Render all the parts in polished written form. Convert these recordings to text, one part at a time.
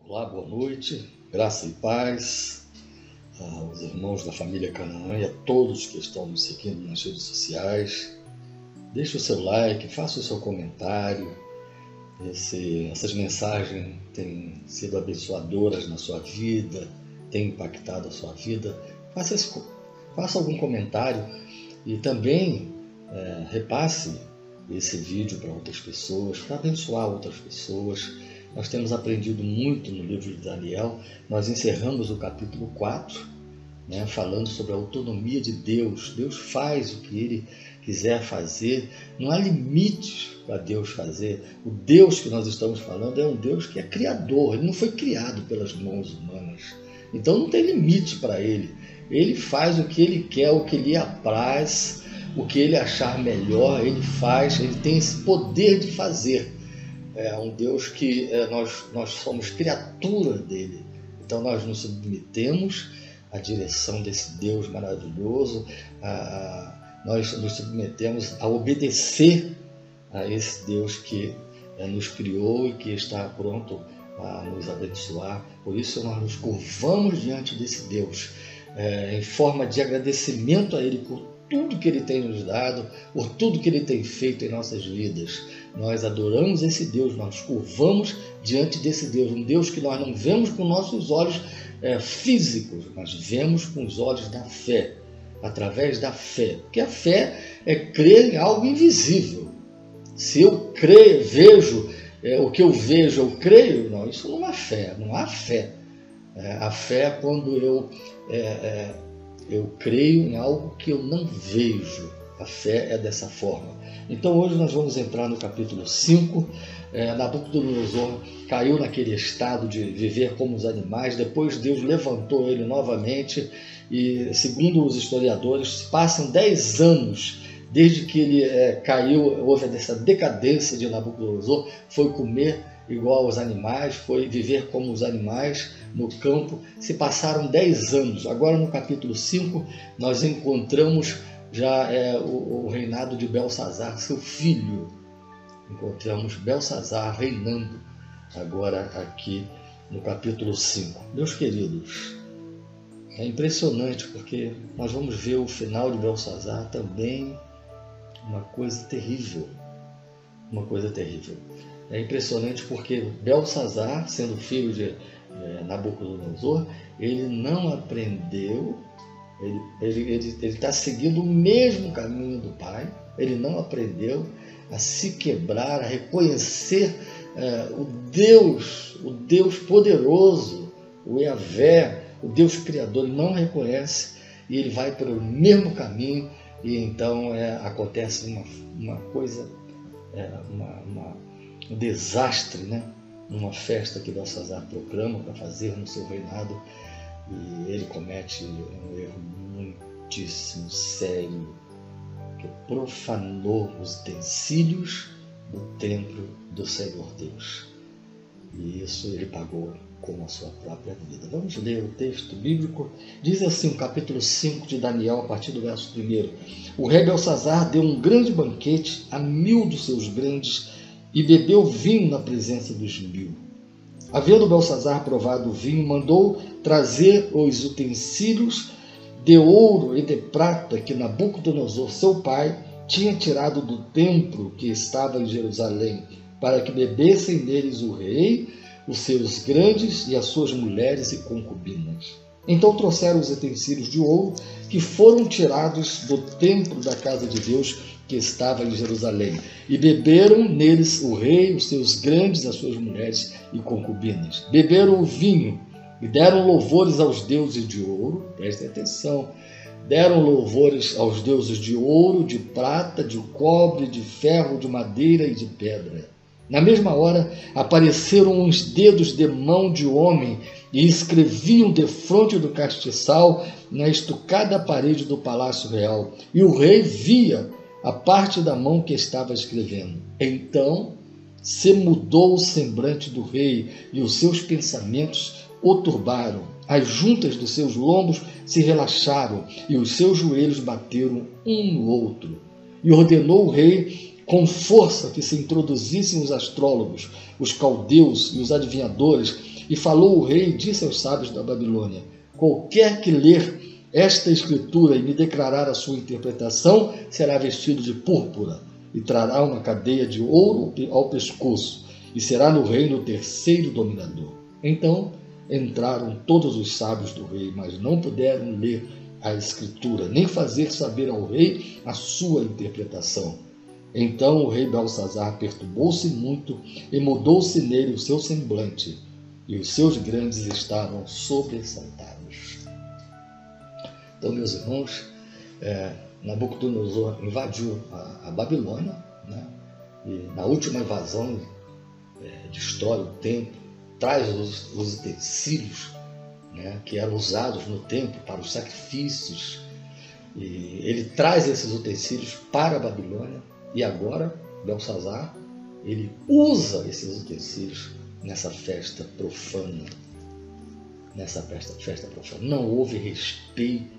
Olá, boa noite, graça e paz aos irmãos da família Canaã e a todos que estão nos seguindo nas redes sociais. Deixe o seu like, faça o seu comentário. Essas mensagens têm sido abençoadoras na sua vida, têm impactado a sua vida. Faça algum comentário e também repasse esse vídeo para outras pessoas, para abençoar outras pessoas. Nós temos aprendido muito no livro de Daniel. Nós encerramos o capítulo 4, falando sobre a autonomia de Deus. Deus faz o que Ele quiser fazer. Não há limites para Deus fazer. O Deus que nós estamos falando é um Deus que é criador. Ele não foi criado pelas mãos humanas. Então não tem limite para Ele. Ele faz o que Ele quer, o que lhe apraz, o que Ele achar melhor, Ele faz. Ele tem esse poder de fazer. É um Deus que nós somos criatura dele. Então nós nos submetemos à direção desse Deus maravilhoso, nós nos submetemos a obedecer a esse Deus que nos criou e que está pronto a nos abençoar. Por isso nós nos curvamos diante desse Deus, em forma de agradecimento a Ele por tudo que Ele tem nos dado, por tudo que Ele tem feito em nossas vidas. Nós adoramos esse Deus, nós curvamos diante desse Deus, um Deus que nós não vemos com nossos olhos físicos, mas vemos com os olhos da fé, através da fé. Porque a fé é crer em algo invisível. Se eu creio, vejo o que eu vejo, eu creio, não, isso não é fé, não há fé. A fé é quando eu creio em algo que eu não vejo. A fé é dessa forma. Então hoje nós vamos entrar no capítulo 5. Nabucodonosor caiu naquele estado de viver como os animais. Depois Deus levantou ele novamente. E segundo os historiadores, passam 10 anos desde que ele caiu. Houve essa decadência de Nabucodonosor. Foi comer igual aos animais, foi viver como os animais no campo. Se passaram 10 anos. Agora no capítulo 5 nós encontramos já o reinado de Belsazar, seu filho. Encontramos Belsazar reinando agora aqui no capítulo 5. Meus queridos, é impressionante porque nós vamos ver o final de Belsazar também, uma coisa terrível. Uma coisa terrível. É impressionante porque Belsazar, sendo filho de Nabucodonosor, ele não aprendeu. Ele está seguindo o mesmo caminho do pai. Ele não aprendeu a se quebrar, a reconhecer o Deus poderoso, o Yahvé, o Deus criador. Ele não reconhece e ele vai pelo mesmo caminho. E então acontece uma coisa, um desastre, numa festa que Belsazar proclama para fazer no seu reinado. E ele comete um erro muitíssimo sério, que profanou os utensílios do templo do Senhor Deus. E isso ele pagou com a sua própria vida. Vamos ler o texto bíblico. Diz assim o capítulo 5 de Daniel, a partir do verso 1. O rei Belsazar deu um grande banquete a 1000 dos seus grandes e bebeu vinho na presença dos 1000. Havendo Belsazar provado o vinho, mandou trazer os utensílios de ouro e de prata que Nabucodonosor, seu pai, tinha tirado do templo que estava em Jerusalém, para que bebessem neles o rei, os seus grandes e as suas mulheres e concubinas. Então trouxeram os utensílios de ouro que foram tirados do templo da casa de Deus que estava em Jerusalém, e beberam neles o rei, os seus grandes, as suas mulheres e concubinas. Beberam o vinho e deram louvores aos deuses de ouro. Prestem atenção. Deram louvores aos deuses de ouro, de prata, de cobre, de ferro, de madeira e de pedra. Na mesma hora apareceram uns dedos de mão de homem e escreviam defronte do castiçal na estucada parede do palácio real. E o rei via a parte da mão que estava escrevendo. Então se mudou o semblante do rei e os seus pensamentos o turbaram. As juntas dos seus lombos se relaxaram e os seus joelhos bateram um no outro. E ordenou o rei com força que se introduzissem os astrólogos, os caldeus e os adivinhadores E falou o rei e disse aos sábios da Babilônia: qualquer que ler esta escritura e me declarar a sua interpretação, será vestido de púrpura e trará uma cadeia de ouro ao pescoço, e será no reino o terceiro dominador. Então entraram todos os sábios do rei, mas não puderam ler a escritura, nem fazer saber ao rei a sua interpretação. Então o rei Belsazar perturbou-se muito e mudou-se nele o seu semblante, e os seus grandes estavam sobressaltados. Então, meus irmãos, Nabucodonosor invadiu a Babilônia, né? E na última invasão destrói o templo, traz os utensílios, né, que eram usados no templo para os sacrifícios, e ele traz esses utensílios para a Babilônia, e agora Belsazar, ele usa esses utensílios nessa festa profana. Não houve respeito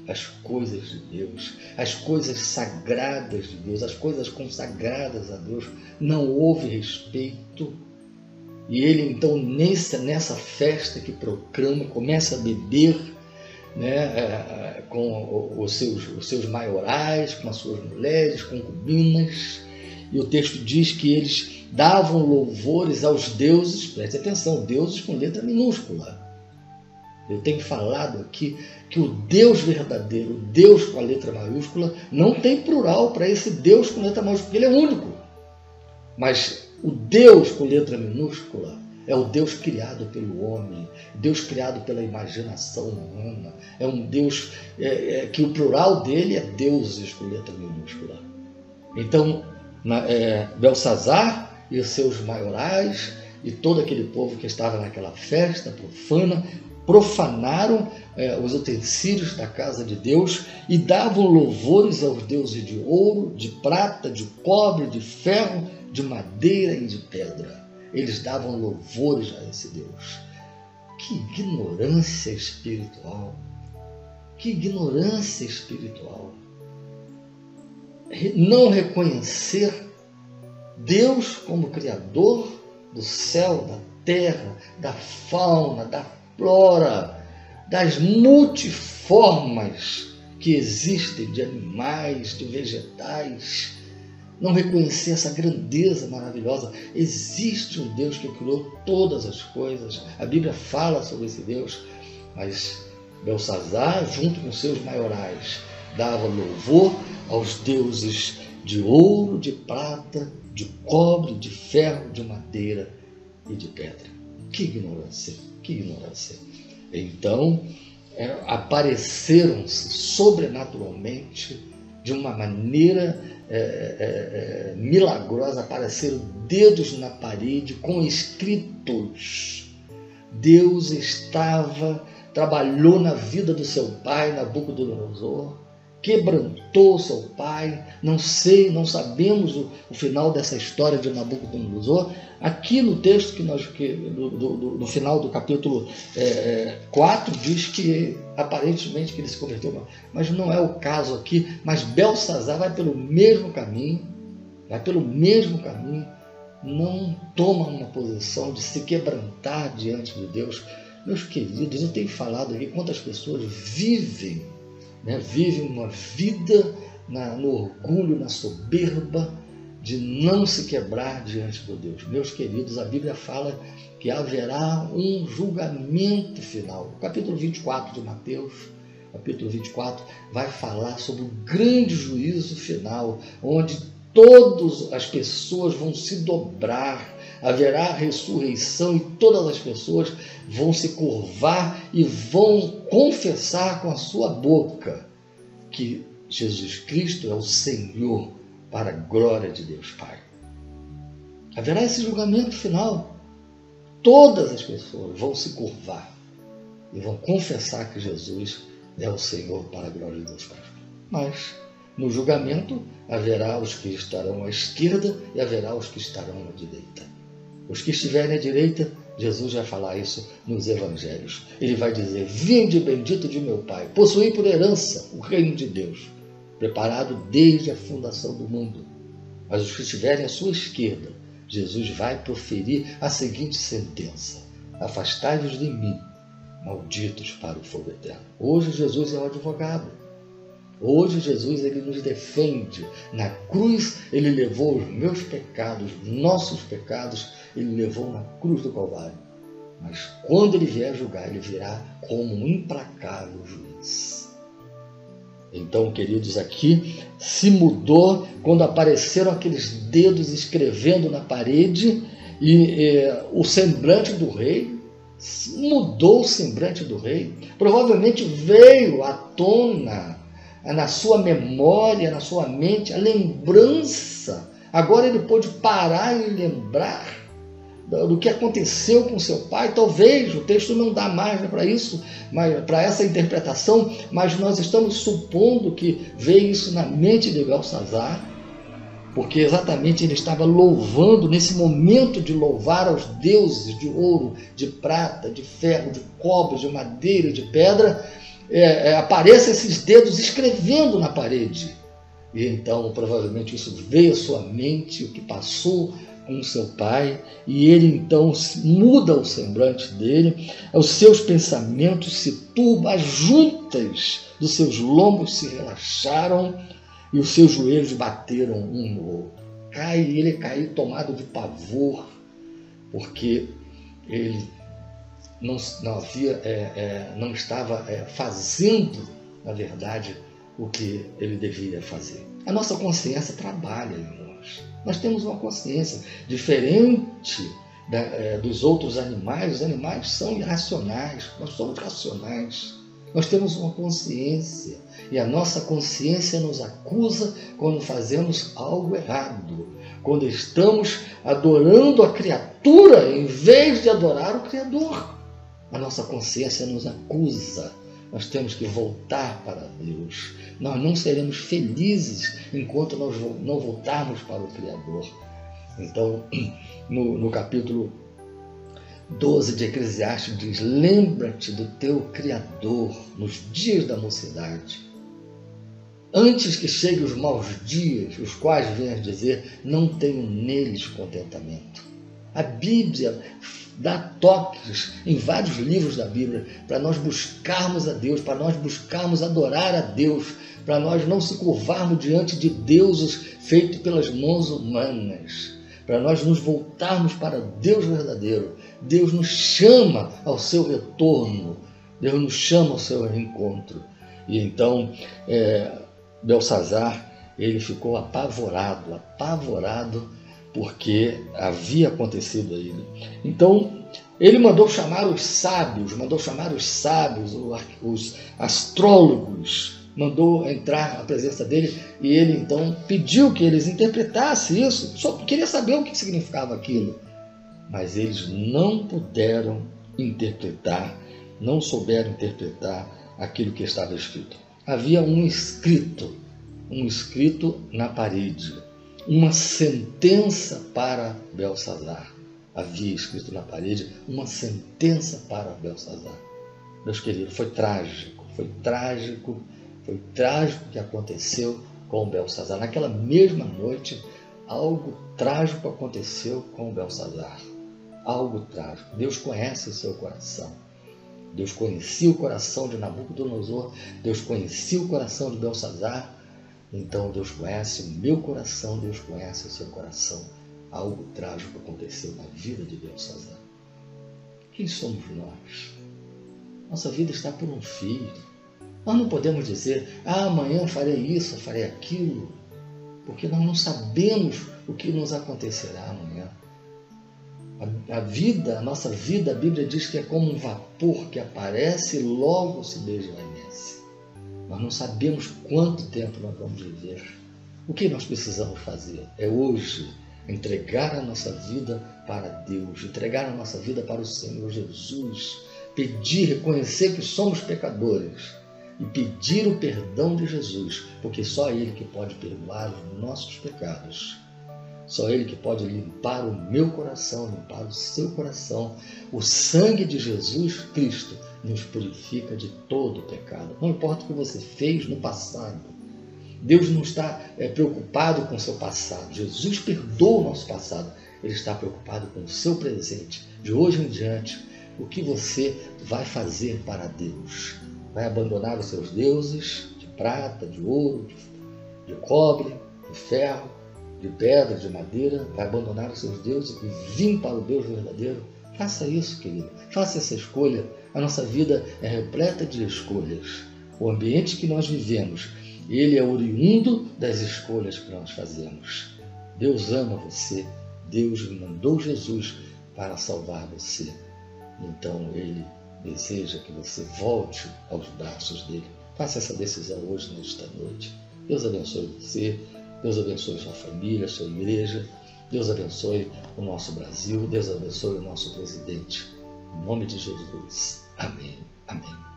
às coisas de Deus, às coisas sagradas de Deus, às coisas consagradas a Deus. Não houve respeito. E ele então, nessa festa que proclama, começa a beber, né, com os seus maiorais, com as suas mulheres, concubinas. E o texto diz que eles davam louvores aos deuses, preste atenção, deuses com letra minúscula. Eu tenho falado aqui que o Deus verdadeiro, o Deus com a letra maiúscula, não tem plural para esse Deus com letra maiúscula, porque ele é único. Mas o Deus com letra minúscula é o Deus criado pelo homem, Deus criado pela imaginação humana. É um Deus que o plural dele é deuses com letra minúscula. Então, Belsazar e os seus maiorais e todo aquele povo que estava naquela festa profana profanaram os utensílios da casa de Deus e davam louvores aos deuses de ouro, de prata, de cobre, de ferro, de madeira e de pedra. Eles davam louvores a esse Deus. Que ignorância espiritual! Que ignorância espiritual! Não reconhecer Deus como Criador do céu, da terra, da fauna, da flora, das multiformas que existem de animais, de vegetais. Não reconhecer essa grandeza maravilhosa. Existe um Deus que criou todas as coisas. A Bíblia fala sobre esse Deus. Mas Belsazar, junto com seus maiorais, dava louvor aos deuses de ouro, de prata, de cobre, de ferro, de madeira e de pedra. Que ignorância, que ignorância. Então, apareceram-se sobrenaturalmente, de uma maneira milagrosa, apareceram dedos na parede com escritos. Deus trabalhou na vida do seu pai, Nabucodonosor, quebrantou seu pai. Não sabemos o final dessa história de Nabucodonosor. Aqui no texto no final do capítulo 4 diz que aparentemente que ele se converteu, mas não é o caso aqui. Mas Belsazar vai pelo mesmo caminho, não toma uma posição de se quebrantar diante de Deus. Meus queridos, eu tenho falado aqui quantas pessoas vivem uma vida no orgulho, na soberba, de não se quebrar diante de Deus. Meus queridos, a Bíblia fala que haverá um julgamento final. O capítulo 24 de Mateus, capítulo 24, vai falar sobre o grande juízo final, onde todas as pessoas vão se dobrar, haverá ressurreição e todas as pessoas vão se curvar e vão confessar com a sua boca que Jesus Cristo é o Senhor, para a glória de Deus Pai. Haverá esse julgamento final. Todas as pessoas vão se curvar e vão confessar que Jesus é o Senhor, para a glória de Deus Pai. Mas no julgamento haverá os que estarão à esquerda e haverá os que estarão à direita. Os que estiverem à direita, Jesus vai falar isso nos evangelhos. Ele vai dizer: vinde bendito de meu Pai, possuí por herança o reino de Deus, preparado desde a fundação do mundo. Mas os que estiverem à sua esquerda, Jesus vai proferir a seguinte sentença: afastai-vos de mim, malditos para o fogo eterno. Hoje Jesus é o advogado. Hoje Jesus, ele nos defende. Na cruz ele levou os meus pecados, nossos pecados, ele levou na cruz do Calvário. Mas quando ele vier julgar, ele virá como um implacável juiz. Então, queridos, aqui se mudou quando apareceram aqueles dedos escrevendo na parede e o semblante do rei, mudou o semblante do rei. Provavelmente veio à tona, na sua memória, na sua mente, a lembrança. Agora ele pôde parar e lembrar do que aconteceu com seu pai. Talvez o texto não dá margem para isso, para essa interpretação, mas nós estamos supondo que veio isso na mente de Belsazar, porque exatamente ele estava louvando, nesse momento de louvar aos deuses de ouro, de prata, de ferro, de cobre, de madeira, de pedra, aparecem esses dedos escrevendo na parede. E então, provavelmente, isso veio à sua mente, o que passou com seu pai, e ele então muda o semblante dele, os seus pensamentos se turbam, as juntas dos seus lombos se relaxaram e os seus joelhos bateram um no outro. Ele caiu tomado de pavor, porque ele não estava fazendo, na verdade, o que ele deveria fazer. A nossa consciência trabalha, irmãos. Nós temos uma consciência diferente dos outros animais. Os animais são irracionais, nós somos racionais. Nós temos uma consciência e a nossa consciência nos acusa quando fazemos algo errado, quando estamos adorando a criatura em vez de adorar o Criador. A nossa consciência nos acusa. Nós temos que voltar para Deus. Nós não seremos felizes enquanto nós não voltarmos para o Criador. Então, no capítulo 12 de Eclesiastes diz: lembra-te do teu Criador nos dias da mocidade, antes que cheguem os maus dias, os quais venhas dizer, não tenho neles contentamento. A Bíblia dá toques em vários livros da Bíblia para nós buscarmos a Deus, para nós buscarmos adorar a Deus, para nós não se curvarmos diante de deuses feitos pelas mãos humanas, para nós nos voltarmos para Deus verdadeiro. Deus nos chama ao seu retorno, Deus nos chama ao seu reencontro. E então Belsazar, ele ficou apavorado, porque havia acontecido a ele. Então, ele mandou chamar os sábios, os astrólogos, mandou entrar na presença dele, e ele então pediu que eles interpretassem isso, só queria saber o que significava aquilo. Mas eles não puderam interpretar, não souberam interpretar aquilo que estava escrito. Havia um escrito na parede, uma sentença para Belsazar. Havia escrito na parede uma sentença para Belsazar. Meus queridos, foi trágico o que aconteceu com Belsazar. Naquela mesma noite, algo trágico aconteceu com Belsazar. Algo trágico. Deus conhece o seu coração. Deus conhecia o coração de Nabucodonosor, Deus conhecia o coração de Belsazar. Então Deus conhece o meu coração, Deus conhece o seu coração. Algo trágico aconteceu na vida de Belsazar. Quem somos nós? Nossa vida está por um fio. Nós não podemos dizer, amanhã farei isso, farei aquilo, porque nós não sabemos o que nos acontecerá amanhã. A nossa vida, a Bíblia diz que é como um vapor que aparece e logo se desvanece. Nós não sabemos quanto tempo nós vamos viver. O que nós precisamos fazer é hoje entregar a nossa vida para Deus, entregar a nossa vida para o Senhor Jesus, pedir, reconhecer que somos pecadores e pedir o perdão de Jesus, porque só Ele que pode perdoar os nossos pecados. Só Ele que pode limpar o meu coração, limpar o seu coração. O sangue de Jesus Cristo nos purifica de todo o pecado. Não importa o que você fez no passado. Deus não está preocupado com o seu passado. Jesus perdoa o nosso passado. Ele está preocupado com o seu presente. De hoje em diante, o que você vai fazer para Deus. Vai abandonar os seus deuses de prata, de ouro, de cobre, de ferro, de pedra, de madeira, vai abandonar os seus deuses e vir para o Deus verdadeiro. Faça isso, querido. Faça essa escolha. A nossa vida é repleta de escolhas. O ambiente que nós vivemos, ele é oriundo das escolhas que nós fazemos. Deus ama você. Deus mandou Jesus para salvar você. Então, Ele deseja que você volte aos braços dele. Faça essa decisão hoje, nesta noite. Deus abençoe você. Deus abençoe sua família, sua igreja. Deus abençoe o nosso Brasil. Deus abençoe o nosso presidente. Em nome de Jesus. Amém. Amém.